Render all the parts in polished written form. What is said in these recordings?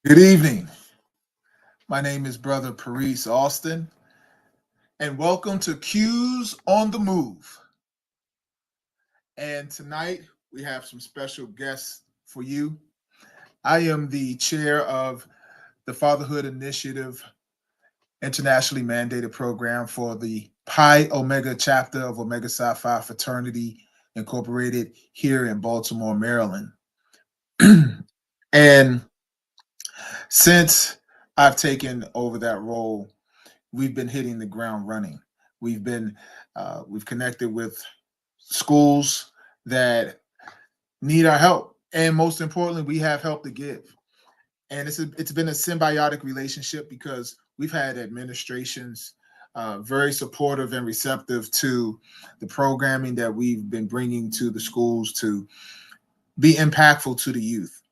Good evening. My name is Brother Paris Austin, and welcome to Cues on the Move. And tonight we have some special guests for you. I am the chair of the Fatherhood Initiative internationally mandated program for the Pi Omega chapter of Omega Psi Phi Fraternity Incorporated here in Baltimore, Maryland. And since I've taken over that role, we've been hitting the ground running. We've connected with schools that need our help, and most importantly, we have help to give. And it's been a symbiotic relationship because we've had administrations very supportive and receptive to the programming that we've been bringing to the schools to be impactful to the youth,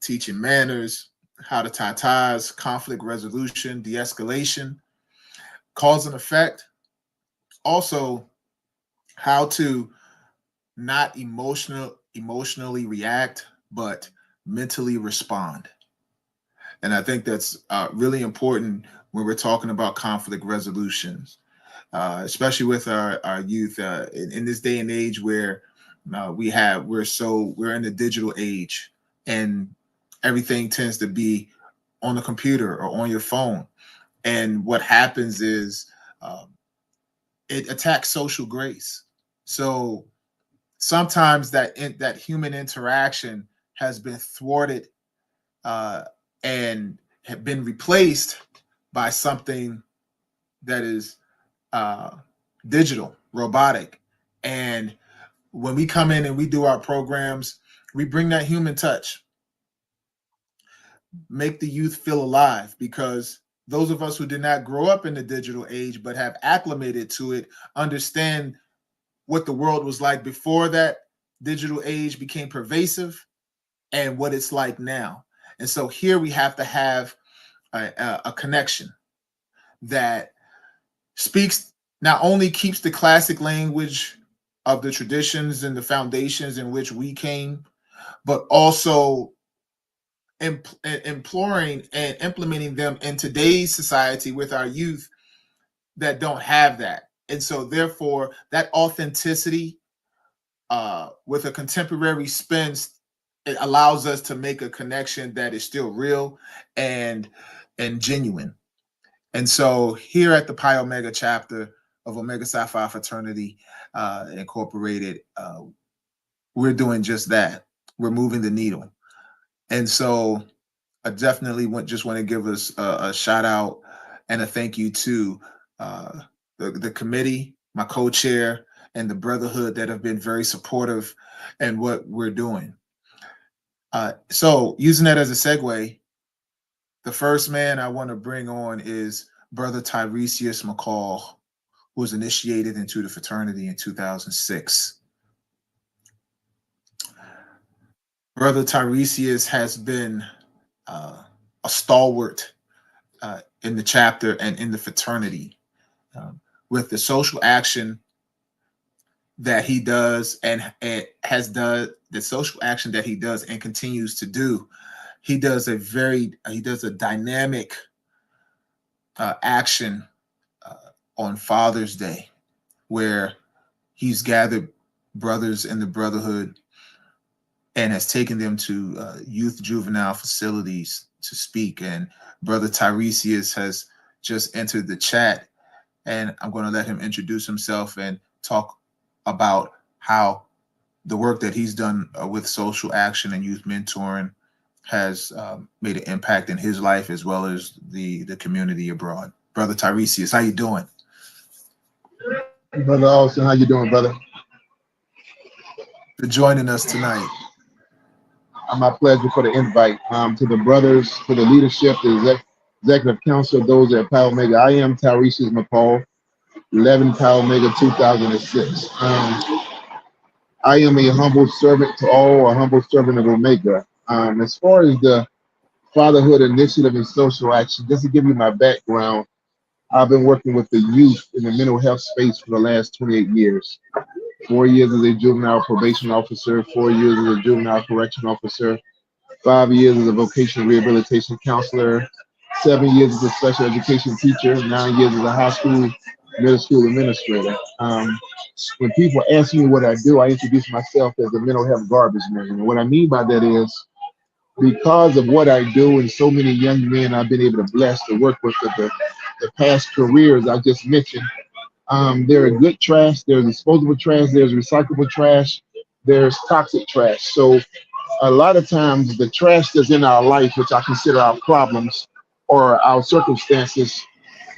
teaching manners, how to tie ties, conflict resolution, de-escalation, cause and effect, also how to not emotionally react, but mentally respond. And I think that's really important when we're talking about conflict resolutions, especially with our youth in this day and age where we're in the digital age, and everything tends to be on the computer or on your phone. And what happens is it attacks social grace. So sometimes that human interaction has been thwarted and have been replaced by something that is digital, robotic. And when we come in and we do our programs, we bring that human touch, make the youth feel alive, because those of us who did not grow up in the digital age but have acclimated to it understand what the world was like before that digital age became pervasive and what it's like now. And so here we have to have a connection that speaks, not only keeps the classic language of the traditions and the foundations in which we came, but also imploring and implementing them in today's society with our youth that don't have that. And so therefore that authenticity with a contemporary spin, it allows us to make a connection that is still real and genuine. And so here at the Pi Omega chapter of Omega Psi Phi Fraternity Incorporated, we're doing just that. We're moving the needle. And so I definitely just want to give us a shout out and a thank you to the committee, my co-chair, and the brotherhood that have been very supportive in what we're doing. So using that as a segue, the first man I want to bring on is Brother Tiresias McCalle, who was initiated into the fraternity in 2006. Brother Tiresias has been a stalwart in the chapter and in the fraternity with the social action that he does and has done, the social action that he does and continues to do. He does a dynamic action on Father's Day, where he's gathered brothers in the brotherhood and has taken them to youth juvenile facilities to speak. And Brother Tiresias has just entered the chat, and I'm going to let him introduce himself and talk about how the work that he's done with social action and youth mentoring has made an impact in his life as well as the community abroad. Brother Tiresias, how you doing? Brother Austin, how you doing, brother? For joining us tonight. My pleasure for the invite to the brothers, to the leadership, the executive council, those at Pi Omega. I am Tiresias McCalle, 11 Pi Omega 2006. I am a humble servant to all, a humble servant of Omega. As far as the Fatherhood Initiative and social action, just to give you my background, I've been working with the youth in the mental health space for the last 28 years. 4 years as a juvenile probation officer, 4 years as a juvenile correction officer, 5 years as a vocational rehabilitation counselor, 7 years as a special education teacher, 9 years as a high school, middle school administrator. When people ask me what I do, I introduce myself as a mental health garbage man. And what I mean by that is because of what I do and so many young men I've been able to bless to work with the past careers I just mentioned, there are good trash, there's disposable trash, there's recyclable trash, there's toxic trash. So a lot of times the trash that's in our life, which I consider our problems or our circumstances,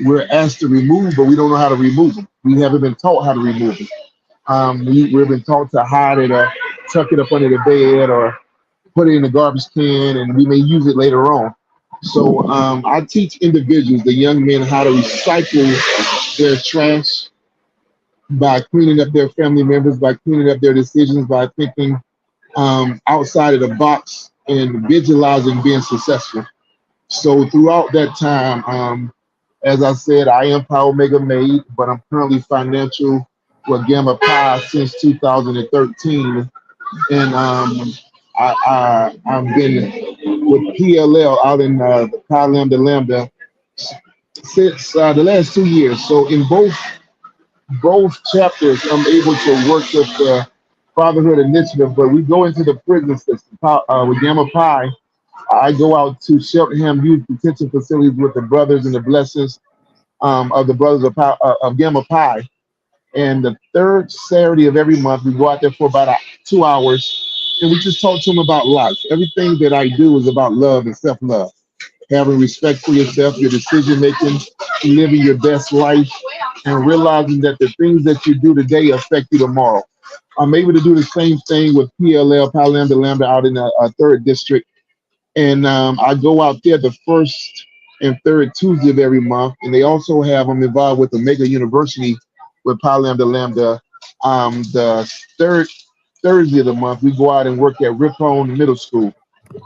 we're asked to remove, but we don't know how to remove them. We haven't been taught how to remove them. We've been taught to hide it or tuck it up under the bed or put it in the garbage can, and we may use it later on. So I teach individuals, the young men, how to recycle their trash by cleaning up their family members, by cleaning up their decisions, by thinking outside of the box and visualizing being successful. So throughout that time, as I said, I am Power Omega Made, but I'm currently financial with Gamma Pi since 2013, and I've been with PLL out in the Pi Lambda Lambda since the last 2 years. So in both chapters, I'm able to work with the Fatherhood Initiative, but we go into the prison system with Gamma Pi. I go out to Cheltenham Youth Detention Facilities with the brothers and the blessings of the brothers of Gamma Pi. And the third Saturday of every month, we go out there for about 2 hours and we just talk to them about life. Everything that I do is about love and self love, having respect for yourself, your decision making, living your best life, and realizing that the things that you do today affect you tomorrow. I'm able to do the same thing with PLL, Palo Lambda Lambda, out in the third district. And I go out there the first and third Tuesday of every month. And they also have, I'm involved with the Mega University with Palo Lambda Lambda. The third Thursday of the month, we go out and work at Ripon Middle School.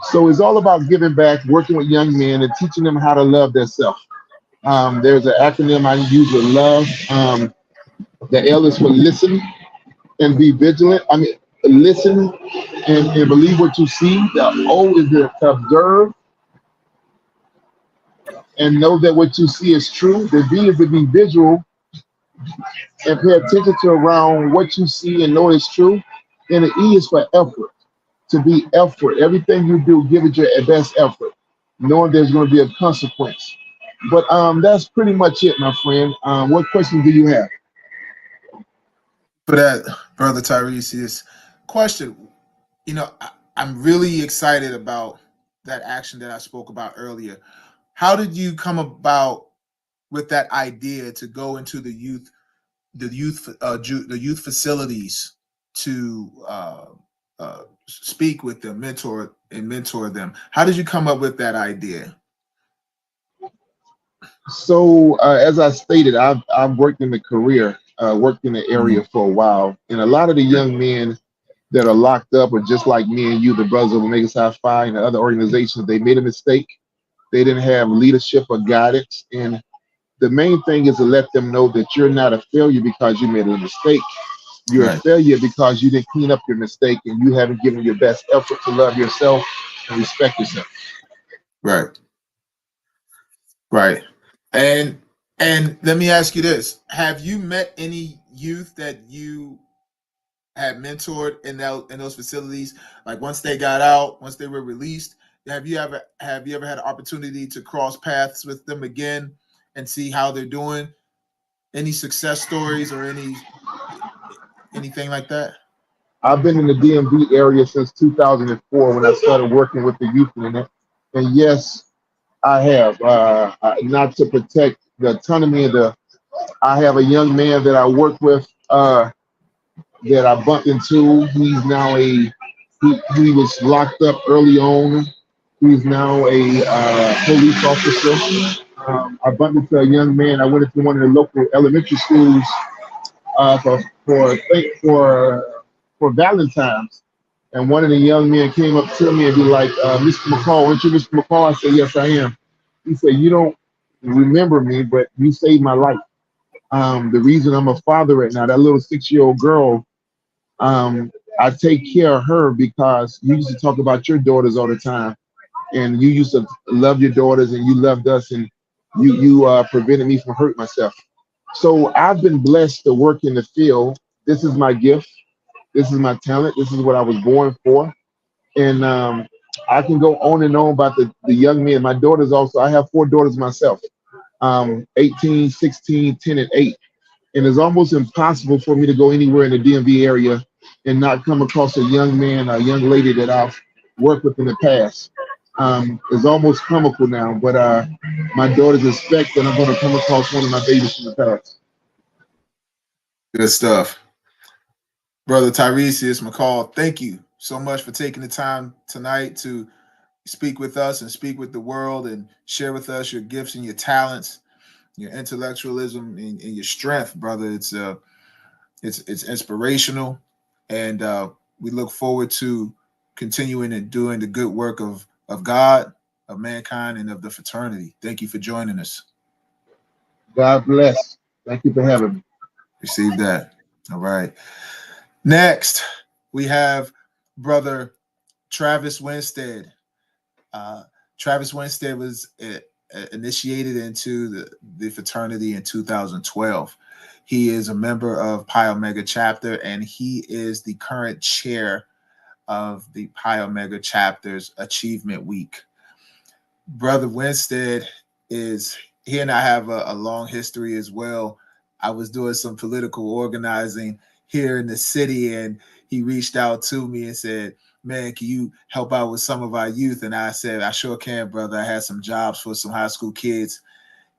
So it's all about giving back, working with young men, and teaching them how to love themselves. There's an acronym I use with love. The L is for listen and be vigilant. I mean, listen and believe what you see. The O is to observe and know that what you see is true. The V is to be visual and pay attention to around what you see and know it's true. And the E is for effort, to be effort. Everything you do, give it your best effort, knowing there's going to be a consequence. But that's pretty much it, my friend. What questions do you have? For that, brother Tiresias. Question: I'm really excited about that action that I spoke about earlier. How did you come about with that idea to go into the youth facilities to speak with them, mentor them? How did you come up with that idea? So, as I stated, I've worked in the career, worked in the area Mhm. for a while, and a lot of the young men that are locked up are just like me and you, the brothers of Omega Psi Phi and the other organizations. They made a mistake. They didn't have leadership or guidance, and the main thing is to let them know that you're not a failure because you made a mistake. You're a Right, failure because you didn't clean up your mistake and you haven't given your best effort to love yourself and respect yourself. right, right. And and let me ask you this: have you met any youth that you had mentored in those facilities? Like once they got out, once they were released, have you ever had an opportunity to cross paths with them again and see how they're doing? Any success stories or anything like that? I've been in the DMV area since 2004 when I started working with the youth in it. And yes, I have. Not to protect the autonomy of the. I have a young man that I work with that I bumped into. He's now he was locked up early on. He's now a police officer. I bumped into a young man. I went into one of the local elementary schools for Valentine's, and one of the young men came up to me and be like, "Mr. McCall, aren't you Mr. McCall?" I said, "Yes, I am." He said, "You don't remember me, but you saved my life. The reason I'm a father right now, that little 6-year-old girl, um, I take care of her because you used to talk about your daughters all the time, and you used to love your daughters, and you loved us, and you prevented me from hurting myself. So I've been blessed to work in the field. This is my gift. This is my talent. This is what I was born for. And I can go on and on about the young men. My daughters also, I have 4 daughters myself, 18, 16, 10, and 8. And it's almost impossible for me to go anywhere in the DMV area and not come across a young man, a young lady that I've worked with in the past. It's almost comical now, but my daughters expect that I'm going to come across one of my babies from the past. Good stuff. Brother Tiresias McCalle, thank you so much for taking the time tonight to speak with us and speak with the world and share with us your gifts and your talents, your intellectualism and your strength, brother. It's inspirational, and we look forward to continuing and doing the good work of God, of mankind, and of the fraternity. Thank you for joining us. God bless. Thank you for having me. Receive that. All right. Next, we have Brother Travis Winstead. Travis Winstead was initiated into the fraternity in 2012. He is a member of Pi Omega chapter, and he is the current chair of the Pi Omega chapter's Achievement Week. Brother Winstead he and I have a long history as well. I was doing some political organizing here in the city, and he reached out to me and said, man, can you help out with some of our youth? And I said, I sure can, brother. I had some jobs for some high school kids,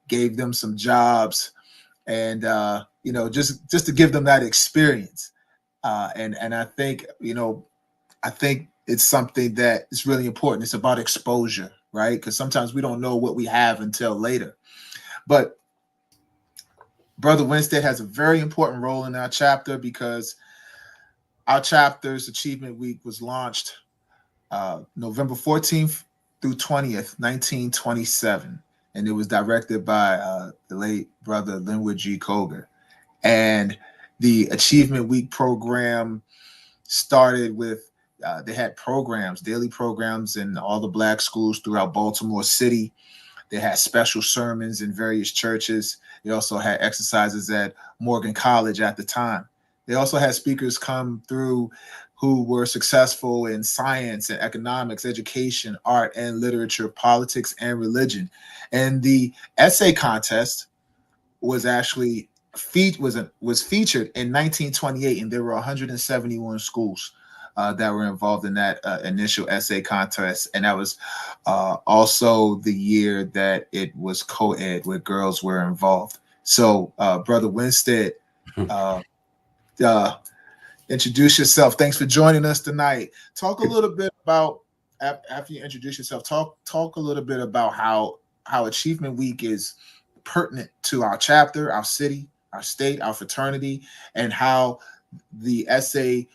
gave them some jobs, and just to give them that experience. And I think, I think it's something that is really important. It's about exposure, right? Because sometimes we don't know what we have until later. But Brother Winstead has a very important role in our chapter because our chapter's Achievement Week was launched November 14th through 20th, 1927. And it was directed by the late brother Linwood G. Coger. And the Achievement Week program started with, they had programs, daily programs in all the Black schools throughout Baltimore City. They had special sermons in various churches. They also had exercises at Morgan College at the time. They also had speakers come through who were successful in science and economics, education, art and literature, politics and religion. And the essay contest was actually was featured in 1928, and there were 171 schools that were involved in that initial essay contest. And that was also the year that it was co-ed, where girls were involved. So, Brother Winstead, introduce yourself. Thanks for joining us tonight. Talk a little bit about, after you introduce yourself, talk a little bit about how Achievement Week is pertinent to our chapter, our city, our state, our fraternity, and how the essay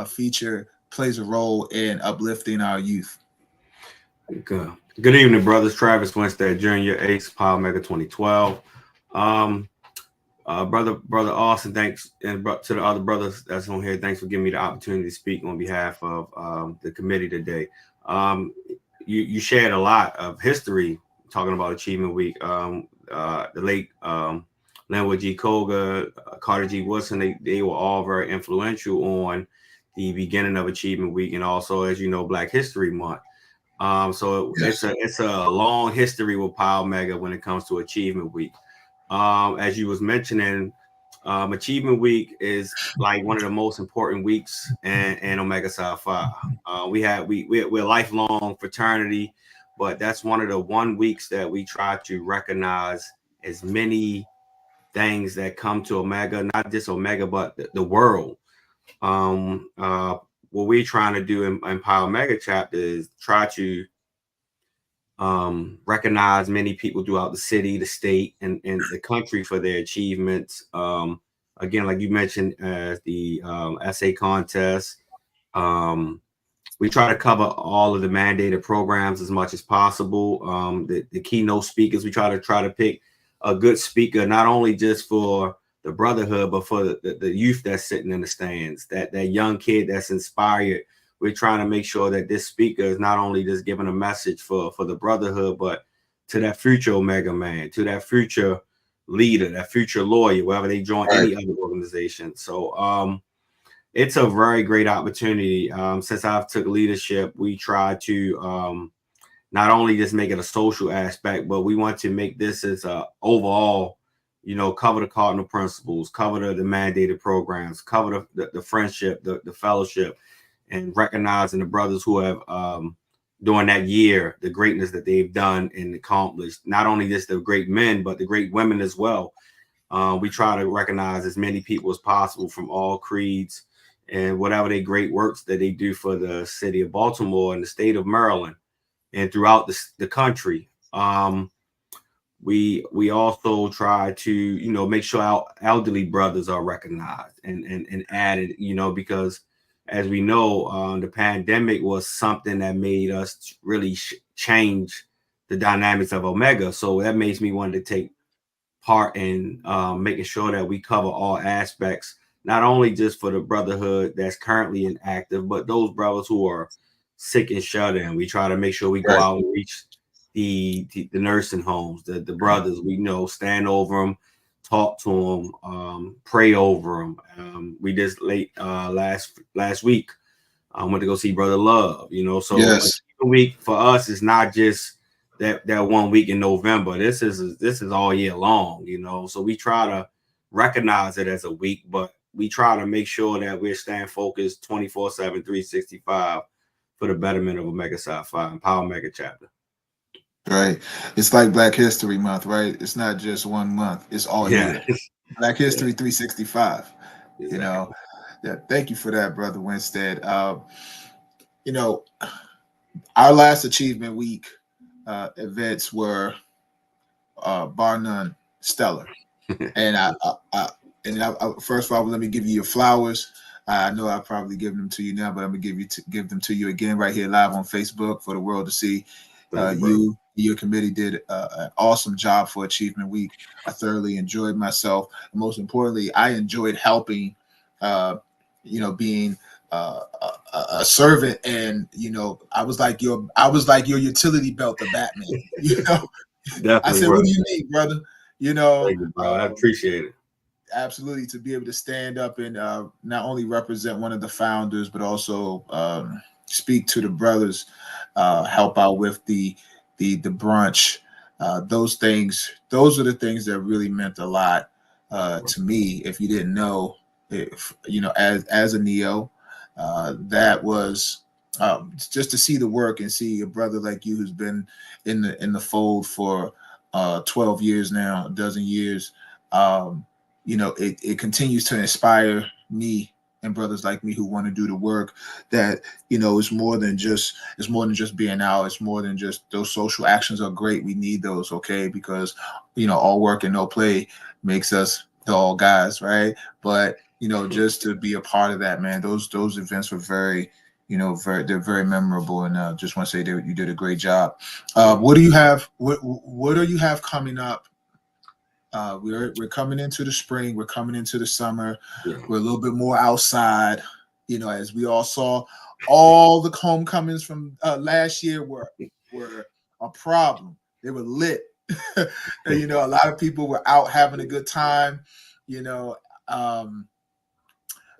feature plays a role in uplifting our youth. Good evening, brothers. Travis Winstead Jr., Ace, Pi Omega 2012. Brother Austin, thanks, and to the other brothers that's on here, thanks for giving me the opportunity to speak on behalf of the committee today. You shared a lot of history talking about Achievement Week. The late Linwood G. Coger, Carter G. Woodson, they were all very influential on the beginning of Achievement Week, and also, as you know, Black History Month. So yes, it's a long history with Pi Omega when it comes to Achievement Week. As you was mentioning, Achievement Week is like one of the most important weeks in Omega Psi Phi. We're a lifelong fraternity, but that's one of the weeks that we try to recognize as many things that come to Omega, not just Omega, but the world. What we're trying to do in Pi Omega chapter is try to recognize many people throughout the city, the state, and the country for their achievements. Again, like you mentioned, the essay contest. We try to cover all of the mandated programs as much as possible. The keynote speakers, we try to pick a good speaker, not only just for brotherhood, but for the youth that's sitting in the stands, that young kid that's inspired. We're trying to make sure that this speaker is not only just giving a message for the brotherhood, but to that future Omega man, to that future leader, that future lawyer, wherever they join any other organization. So it's a very great opportunity. Since I've took leadership, we try to not only just make it a social aspect, but we want to make this as a overall, cover the cardinal principles, cover the mandated programs, cover the friendship, the fellowship, and recognizing the brothers who have during that year, the greatness that they've done and accomplished, not only just the great men, but the great women as well. We try to recognize as many people as possible from all creeds and whatever they great works that they do for the city of Baltimore and the state of Maryland and throughout the country. We also try to, make sure our elderly brothers are recognized and added, because as we know, the pandemic was something that made us really change the dynamics of Omega. So that makes me want to take part in making sure that we cover all aspects, not only just for the brotherhood that's currently inactive, but those brothers who are sick and shut in. We try to make sure we go out and reach the nursing homes, the brothers, stand over them, talk to them, pray over them. We just last week went to go see Brother Love, so a week for us is not just that 1 week in November. This is all year long, so we try to recognize it as a week, but we try to make sure that we're staying focused 24/7, 365 for the betterment of Omega Psi Phi and Power Omega chapter. Right. It's like Black History Month, right? It's not just 1 month, it's all year. Black History 365. Exactly. Yeah, thank you for that, Brother Winstead. Our last Achievement Week events were bar none stellar. And I first of all, let me give you your flowers. I know I'll probably give them to you now, but I'm gonna give them to you again right here live on Facebook for the world to see. Your committee did an awesome job for Achievement Week. I thoroughly enjoyed myself. And most importantly, I enjoyed helping, being a servant. And, I was like your utility belt of Batman, Definitely, I said, bro. what do you need, brother? Thank you, bro. I appreciate it. Absolutely, to be able to stand up and not only represent one of the founders, but also speak to the brothers, help out with the brunch. Those are the things that really meant a lot to me. If you didn't know, as a neo, that was just to see the work and see a brother like you who's been in the fold for 12 years now, a dozen years. It continues to inspire me and brothers like me who want to do the work that, it's more than just being out. It's more than just those social actions are great. We need those. Okay. Because, all work and no play makes us the all guys. Right. But, just to be a part of that, man, those events were very, they're very memorable. And just want to say that you did a great job. What do you have? What do you have coming up? We're coming into the spring. We're coming into the summer. Yeah. We're a little bit more outside. As we all saw, all the homecomings from last year were a problem. They were lit. A lot of people were out having a good time.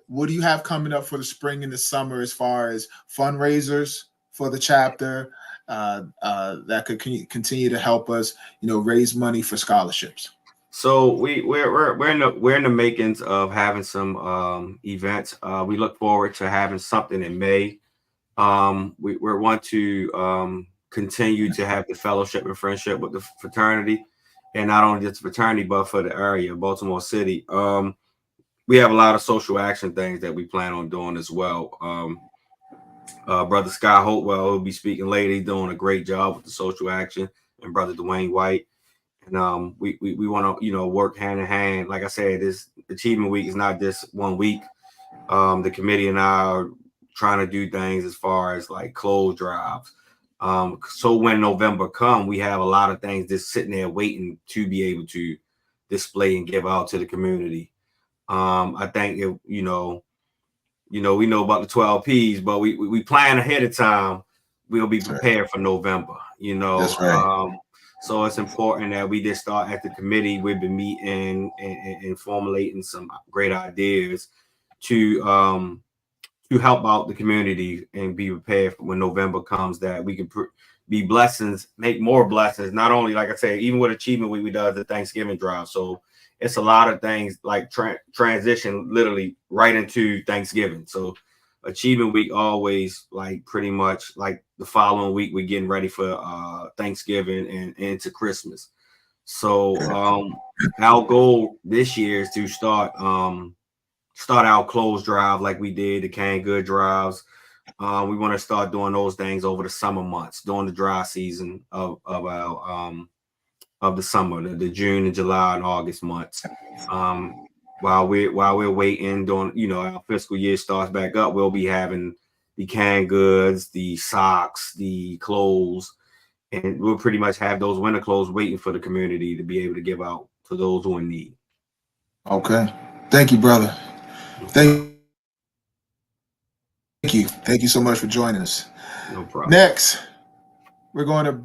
What do you have coming up for the spring and the summer as far as fundraisers for the chapter that could continue to help us, raise money for scholarships? So we're in the makings of having some events. We look forward to having something in May. We want to continue to have the fellowship and friendship with the fraternity, and not only just fraternity, but for the area, Baltimore City. We have a lot of social action things that we plan on doing as well. Brother Scott Hopewell will be speaking later. He's doing a great job with the social action, and Brother Dwayne White. And we want to, work hand in hand. Like I said, this Achievement Week is not just 1 week. The committee and I are trying to do things as far as like clothes drives. So when November come, we have a lot of things just sitting there waiting to be able to display and give out to the community. I think we know about the 12 P's, but we plan ahead of time. We'll be prepared for November, That's right. So it's important that we just start at the committee. We've been meeting and formulating some great ideas to help out the community and be prepared for when November comes, that we can be blessings, make more blessings. Not only, like I say, even with Achievement Week, we do the Thanksgiving drive. So it's a lot of things like transition literally right into Thanksgiving. So Achievement Week always like pretty much like the following week we're getting ready for Thanksgiving and into Christmas. So our goal this year is to start our clothes drive like we did the canned good drives. We want to start doing those things over the summer months, during the dry season of our of the summer, the June and July and August months. While we're waiting, during our fiscal year starts back up, we'll be having the canned goods, the socks, the clothes, and we'll pretty much have those winter clothes waiting for the community to be able to give out to those who are in need. Okay. Thank you, brother. Thank you so much for joining us. No problem. Next, we're going to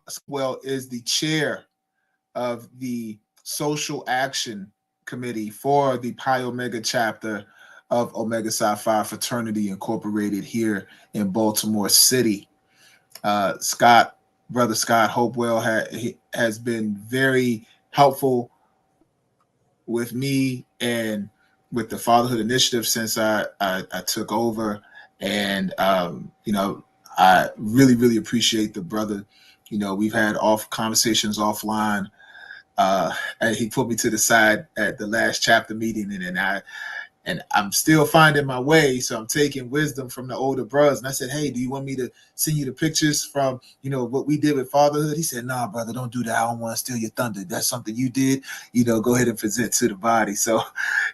Hopewell is the chair of the Social Action Committee for the Pi Omega chapter of Omega Psi Phi Fraternity Incorporated here in Baltimore City. Brother Scott Hopewell has been very helpful with me and with the Fatherhood Initiative since I took over. And, I really, really appreciate the brother. We've had conversations offline. And he put me to the side at the last chapter meeting, and I'm still finding my way. So I'm taking wisdom from the older brothers. And I said, hey, do you want me to send you the pictures from, what we did with fatherhood? He said, nah, brother, don't do that. I don't want to steal your thunder. That's something you did, go ahead and present to the body. So,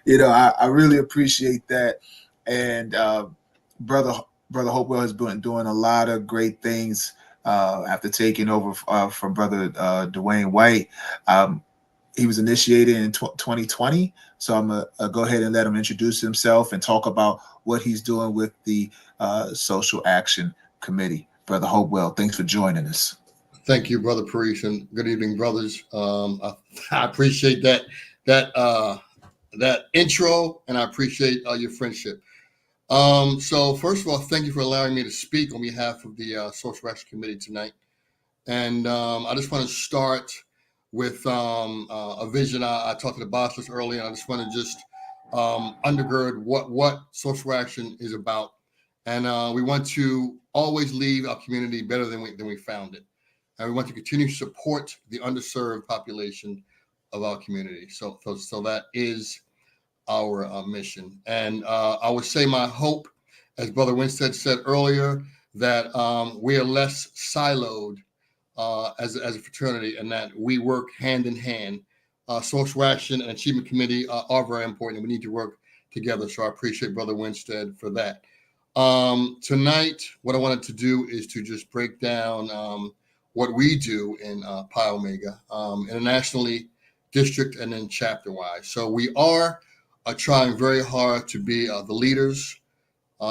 I really appreciate that. And brother Hopewell has been doing a lot of great things after taking over from brother Dwayne White. He was initiated in 2020. So I'm going to go ahead and let him introduce himself and talk about what he's doing with the Social Action Committee. Brother Hopewell, thanks for joining us. Thank you, Brother Paris, and good evening, brothers. I appreciate that intro, and I appreciate your friendship. So first of all, thank you for allowing me to speak on behalf of the Social Action Committee tonight. And I just want to start with a vision. I talked to the bosses earlier, and I just want to undergird what social action is about. And we want to always leave our community better than we found it. And we want to continue to support the underserved population of our community. So that is our mission. And I would say my hope, as Brother Winstead said earlier, that we are less siloed as a fraternity, and that we work hand in hand. Social Action and Achievement Committee are very important, and we need to work together. So I appreciate Brother Winstead for that. Tonight, what I wanted to do is to just break down what we do in Pi Omega, internationally, district, and then chapter-wise. So we are trying very hard to be the leaders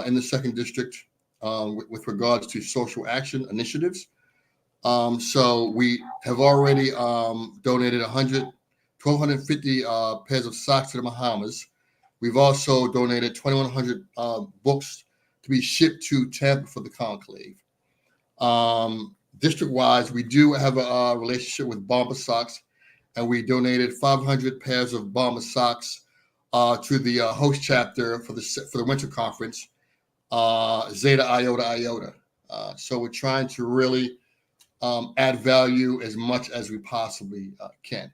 in the second district with regards to social action initiatives. So we have already donated 1,250 pairs of socks to the Bahamas. We've also donated 2,100 books to be shipped to Tampa for the conclave. District-wise, we do have a relationship with Bomber Socks, and we donated 500 pairs of Bomber Socks to the host chapter for the winter conference, Zeta Iota Iota. So we're trying to really add value as much as we possibly can.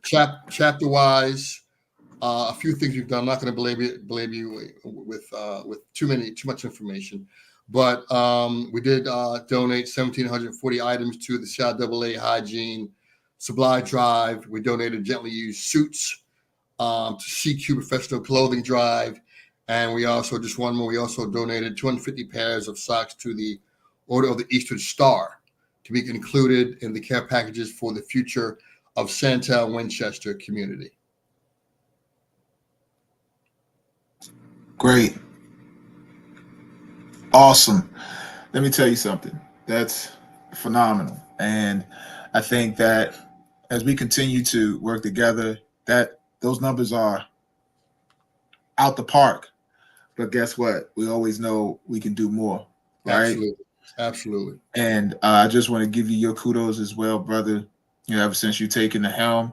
Chapter-wise, a few things we've done. I'm not going to belabor you with too much information, but we did donate 1,740 items to the CIAA Hygiene Supply Drive. We donated gently used suits to CQ Professional Clothing Drive, and we also donated 250 pairs of socks to the Order of the Eastern Star to be included in the care packages for the future of Santal Winchester community. Great. Awesome. Let me tell you something. That's phenomenal. And I think that as we continue to work together, that those numbers are out the park. But guess what? We always know we can do more, right? Absolutely. Absolutely. And I just want to give you your kudos as well, brother. You know, ever since you've taken the helm,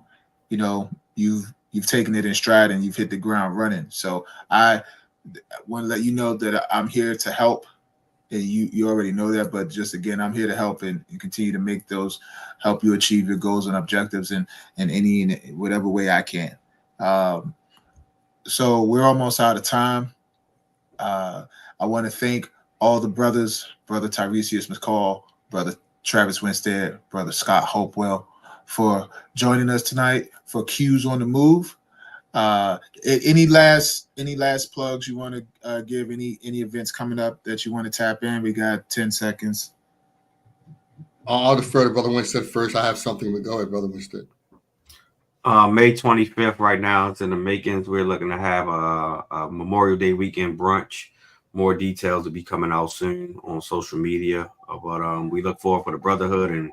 you know, you've taken it in stride and you've hit the ground running. So I want to let you know that I'm here to help. And you already know that, but just again, I'm here to help and continue to make those, help you achieve your goals and objectives in whatever way I can. So we're almost out of time. I want to thank all the brothers, Brother Tiresias McCalle, Brother Travis Winstead, Brother Scott Hopewell, for joining us tonight for Q's on the Move. Any last plugs you want to give? Any events coming up that you want to tap in? We got 10 seconds. I'll defer to Brother Winstead first. I have something, but go ahead, Brother Winstead. May 25th right now. It's in the makings. We're looking to have a Memorial Day weekend brunch. More details will be coming out soon on social media. But we look forward for the brotherhood, and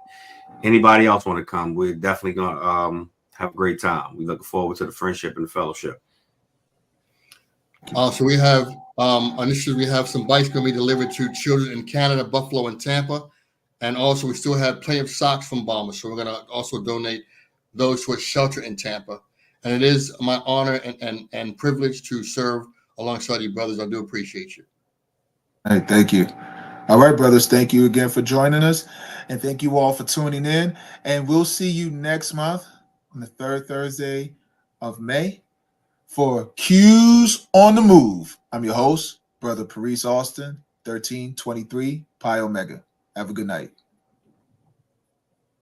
anybody else want to come, we're definitely going to have a great time. We look forward to the friendship and the fellowship. So we have initially we have some bikes going to be delivered to children in Canada, Buffalo, and Tampa, and also we still have plenty of socks from Bomber. So we're going to also donate those to a shelter in Tampa. And it is my honor and privilege to serve alongside you, brothers. I do appreciate you. Hey, thank you. All right, brothers. Thank you again for joining us, and thank you all for tuning in. And we'll see you next month on the third Thursday of May for Q's on the Move. I'm your host, Brother Paris Austin, 1323 Pi Omega. Have a good night.